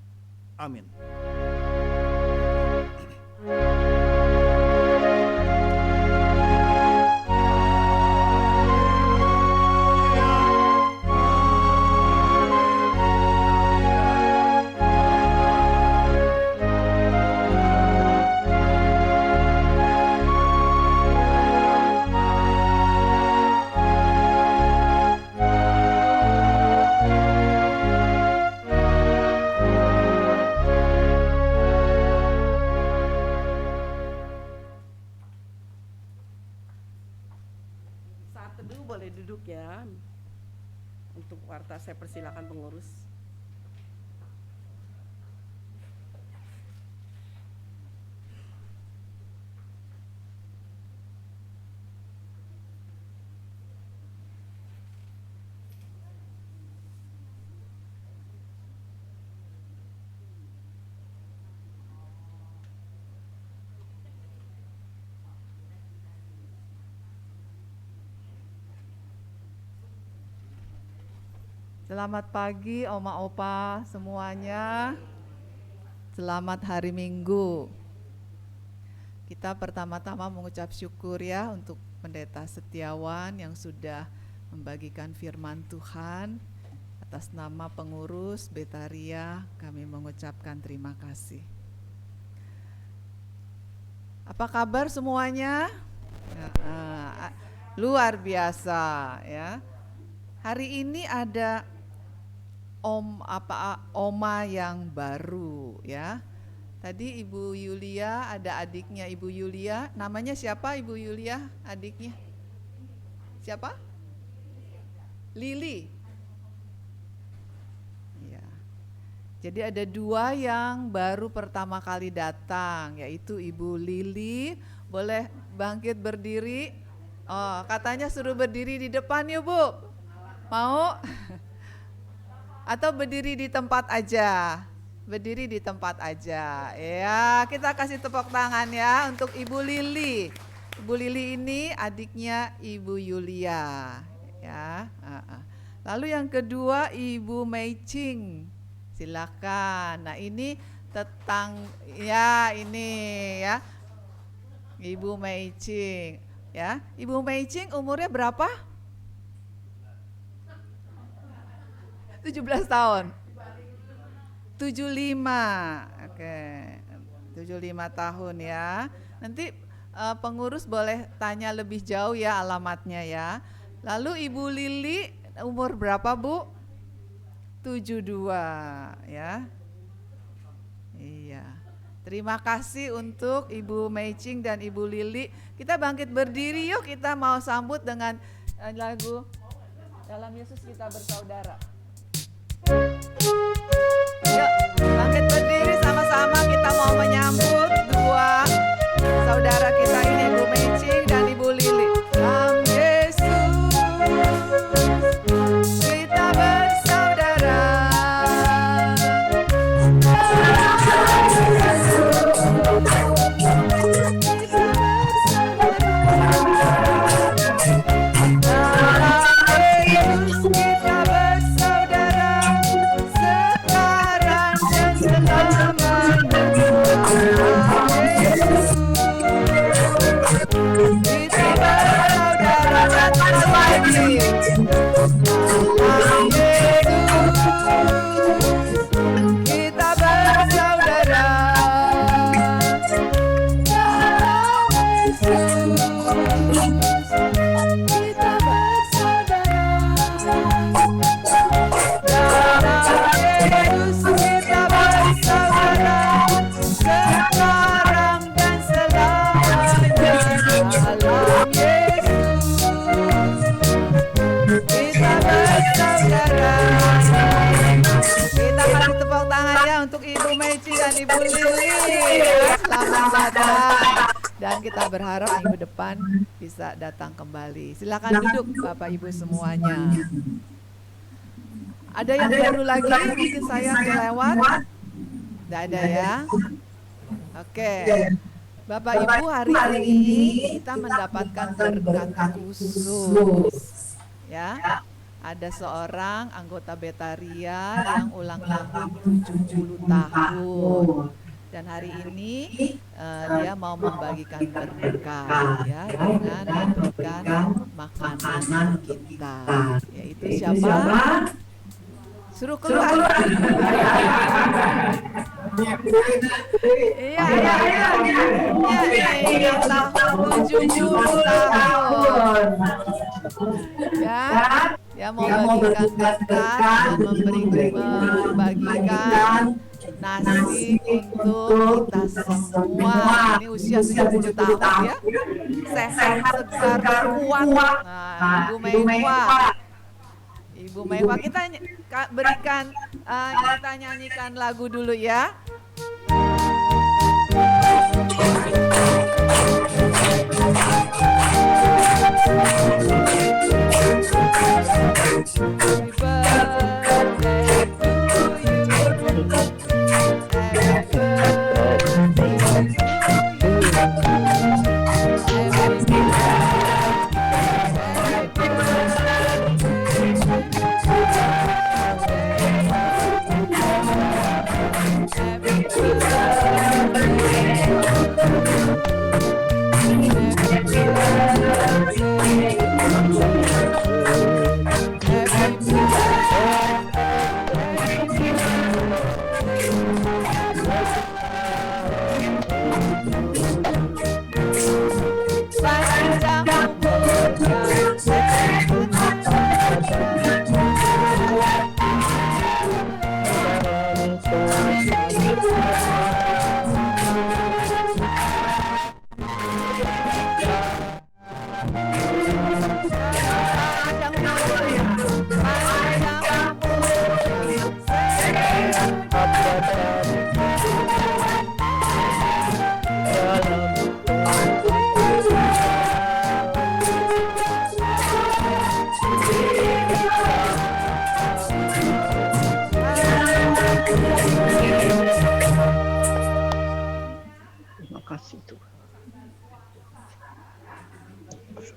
Amin. Saat teduh boleh duduk ya. Untuk warta saya persilakan pengurus. Selamat pagi Oma Opa semuanya. Selamat hari Minggu. Kita pertama-tama mengucap syukur ya untuk Pendeta Setiawan yang sudah membagikan firman Tuhan. Atas nama pengurus Betaria kami mengucapkan terima kasih. Apa kabar semuanya? Luar biasa ya. Hari ini ada Oma yang baru ya. Tadi Ibu Yulia, ada adiknya Ibu Yulia. Namanya siapa Ibu Yulia adiknya? Siapa? Lili. Ya. Jadi ada dua yang baru pertama kali datang, yaitu Ibu Lili. Boleh bangkit berdiri. Oh, katanya suruh berdiri di depan yuk Bu. Mau? Atau berdiri di tempat aja? Berdiri di tempat aja. Ya, kita kasih tepuk tangan ya untuk Ibu Lili. Ibu Lili ini adiknya Ibu Yulia. Ya. Lalu yang kedua Ibu Meicing. Silakan. Nah, ini ya ini ya. Ibu Meicing. Ya, Ibu Meicing umurnya berapa? 17 tahun. 75. Oke. 75 tahun ya. Nanti pengurus boleh tanya lebih jauh ya alamatnya ya. Lalu Ibu Lili umur berapa, Bu? 72 ya. Iya. Terima kasih untuk Ibu Meicing dan Ibu Lili. Kita bangkit berdiri yuk, kita mau sambut dengan lagu Dalam Yesus Kita Bersaudara. Yuk, bangkit berdiri sama-sama, kita mau menyambut dua saudara kita ini, Ibu Meicing dan Ibu Lili. Dalam Yesus kita bersaudara. Ibu Lili, selamat datang. Dan kita berharap minggu depan bisa datang kembali. Silakan duduk Bapak Ibu semuanya. Ada yang baru lagi? Mungkin saya kelewat. Tidak ada ya? Oke. Bapak Ibu, hari ini kita mendapatkan berkat khusus. Ya. Ada seorang anggota Betaria yang ulang tahun 70 tahun. Dan hari ini dia mau membagikan berkat ya, dengan memberikan makanan kita. Yaitu siapa? Suruh keluar. Iya. Yang tahun 70 tahun. Ya. Ya mau bagikan berkat dan membagikan nasi untuk kita semua. Ini usia 70 tahun ya. Sehat, segar, kuat. Nah, Ibu Mewah kita berikan, kita nyanyikan lagu dulu ya.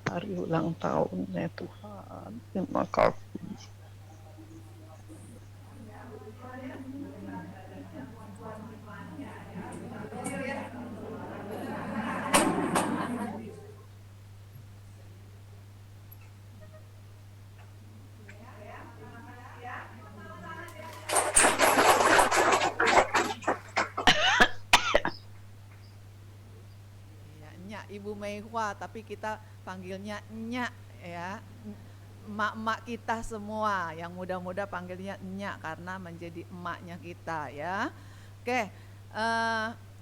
hari ulang tahunnya Tuhan. Terima kasih. Ya, Nyak Ibu Meihua, tapi kita panggilnya Nyak ya. Emak-emak kita semua, yang muda-muda panggilnya Nyak karena menjadi emaknya kita ya. Oke,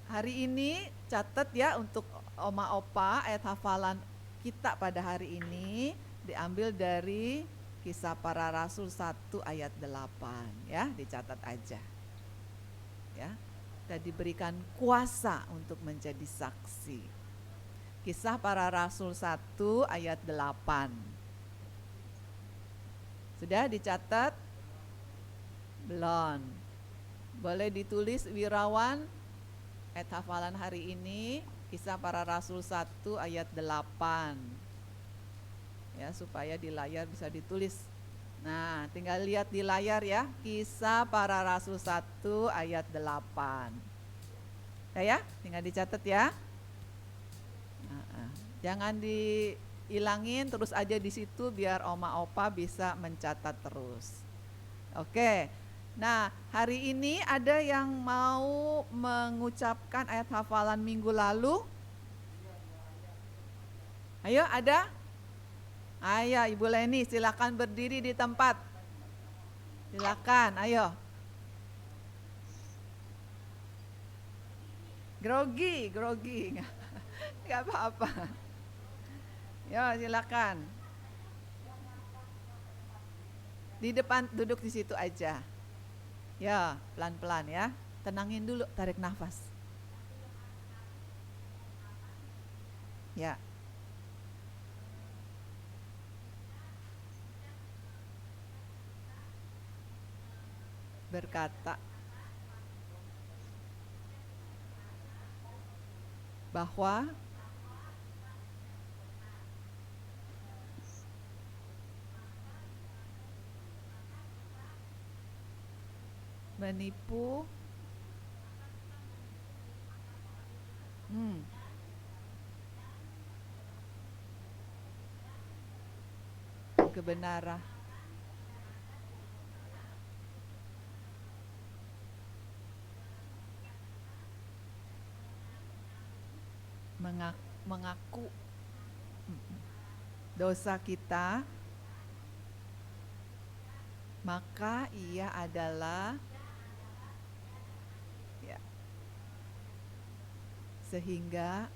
hari ini catat ya untuk Oma Opa, ayat hafalan kita pada hari ini diambil dari Kisah Para Rasul 1 ayat 8 ya, dicatat aja. Ya. Kita diberikan kuasa untuk menjadi saksi. Kisah Para Rasul 1 ayat 8. Sudah dicatat? Belum. Boleh ditulis Wirawan ayat hafalan hari ini, Kisah Para Rasul 1 ayat 8. Ya, supaya di layar bisa ditulis. Nah, tinggal lihat di layar ya, Kisah Para Rasul 1 ayat 8. Ya, tinggal dicatat ya. Jangan dihilangin, terus aja di situ biar Oma Opa bisa mencatat terus. Oke. Nah, hari ini ada yang mau mengucapkan ayat hafalan minggu lalu? Ayo, ada? Ayo, Ibu Leni, silakan berdiri di tempat. Silakan, ayo. Grogi. Nggak apa-apa. Yo, silakan. Di depan, duduk di situ aja. Ya, pelan-pelan ya. Tenangin dulu, tarik nafas. Ya. Berkata bahwa menipu kebenaran mengaku dosa kita, maka ia adalah ya, sehingga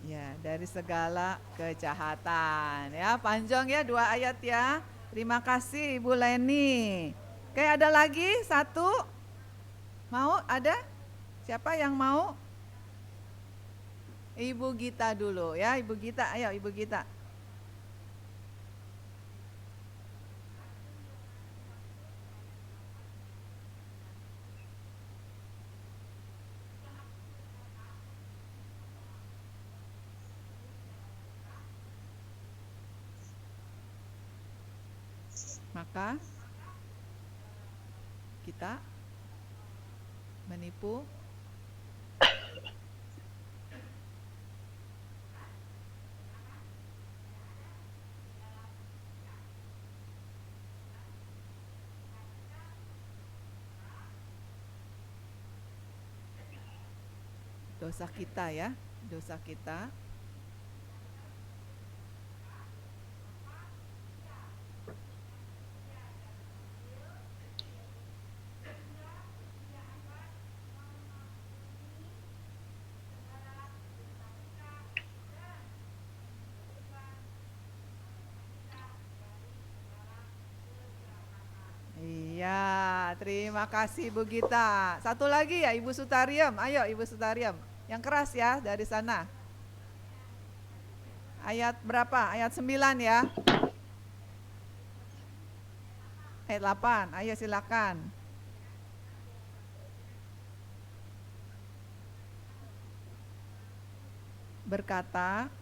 ya dari segala kejahatan ya. Panjang ya 2 ayat ya. Terima kasih Ibu Leni. Oke, ada lagi satu? Mau? Ada? Siapa yang mau? Ibu Gita dulu ya, Ibu Gita, ayo Ibu Gita. Maka kita menipu dosa kita ya, dosa kita. Iya, terima kasih Bu Gita. Satu lagi ya Ibu Sutariem, ayo Ibu Sutariem. Yang keras ya dari sana. Ayat berapa? Ayat 9 ya. Ayat 8, ayo silakan. berkata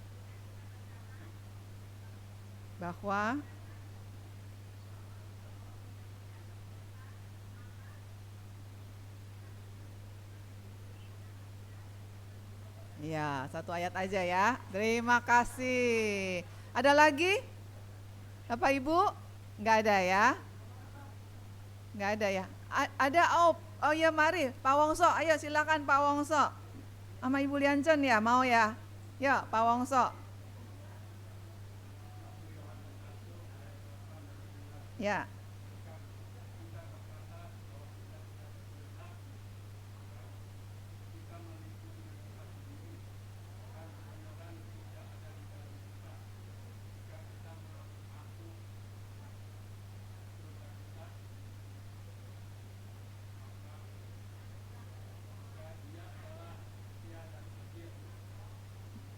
bahwa ya, satu ayat aja ya. Terima kasih. Ada lagi? Bapak Ibu? Enggak ada ya? Enggak ada ya? Ada, oh ya mari Pak Wongso, ayo silakan Pak Wongso. Sama Ibu Liancen ya, mau ya? Yuk Pak Wongso. Ya.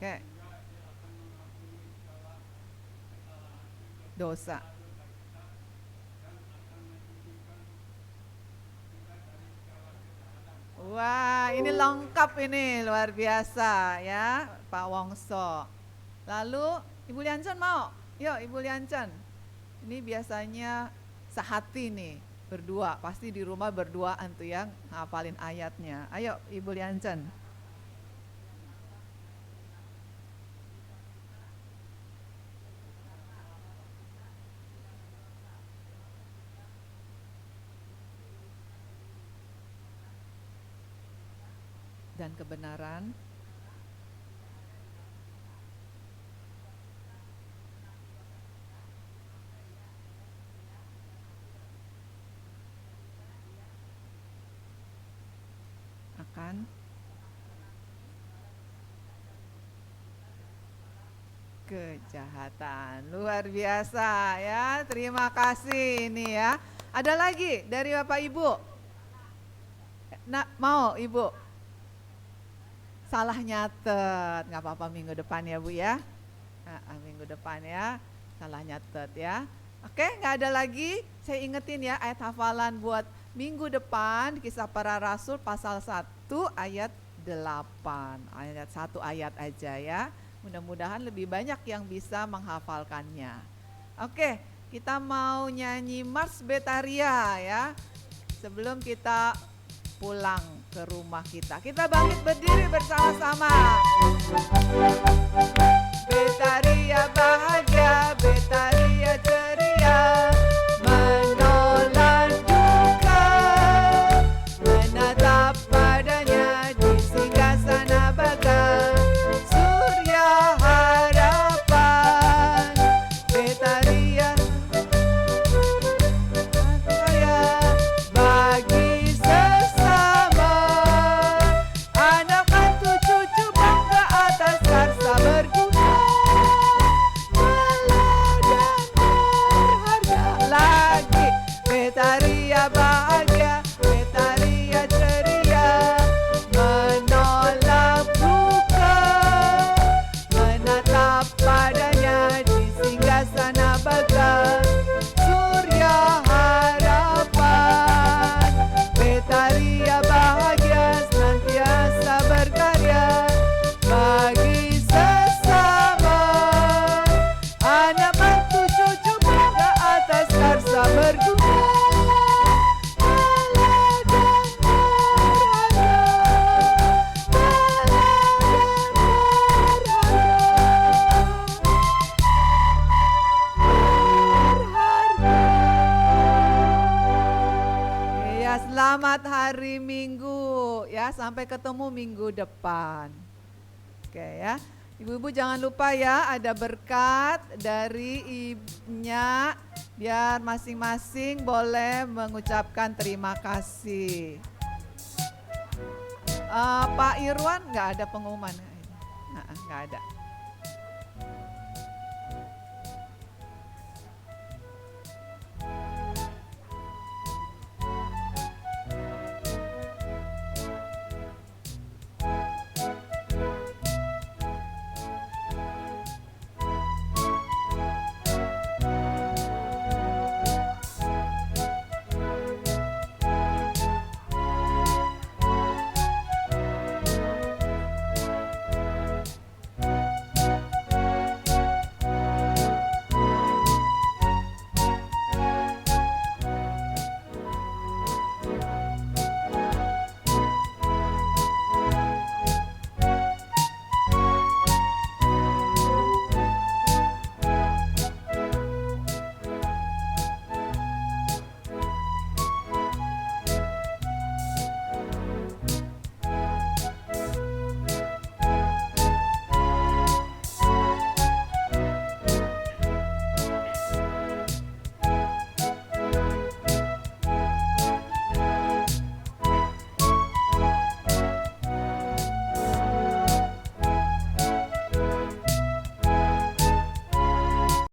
Oke. Dosa. Wah, ini lengkap ini, luar biasa ya, Pak Wongso. Lalu Ibu Liancen mau? Yuk Ibu Liancen. Ini biasanya sehati nih, berdua. Pasti di rumah berduaan tuh yang ngapalin ayatnya. Ayo Ibu Liancen. Dan kebenaran akan kejahatan. Luar biasa ya, terima kasih ini ya. Ada lagi dari Bapak Ibu? Nah, mau Ibu? Salah nyatet, nggak apa-apa minggu depan ya Bu ya. Minggu depan ya, salah nyatet ya. Oke, nggak ada lagi. Saya ingetin ya ayat hafalan buat minggu depan, Kisah Para Rasul pasal 1 ayat 8. Ayat 1 ayat aja ya. Mudah-mudahan lebih banyak yang bisa menghafalkannya. Oke, kita mau nyanyi Mars Betaria ya. Sebelum kita pulang ke rumah kita. Kita bangkit berdiri bersama-sama. Betaria bahagia, Betaria ceria, menolak duka, menatap padanya di singgasana baga, surya harapan. Betaria bagi sesama, anak mantu cucu bangga atas karsa berguna, teladan berharga lagi. Betaria bahagia, Betaria ceria, menolak duka, menatap padanya di singgasana baga, surya harapan. Betaria bahagia senantiasa berkarya bagi sesama, anak mantu cucu bangga atas karsa berguna, teladan berharga, ya, selamat hari Minggu ya, sampai ketemu minggu depan. Oke ya, ibu-ibu jangan lupa ya ada berkat dari ibunya, biar masing-masing boleh mengucapkan terima kasih. Pak Irwan nggak ada pengumuman, nggak ada.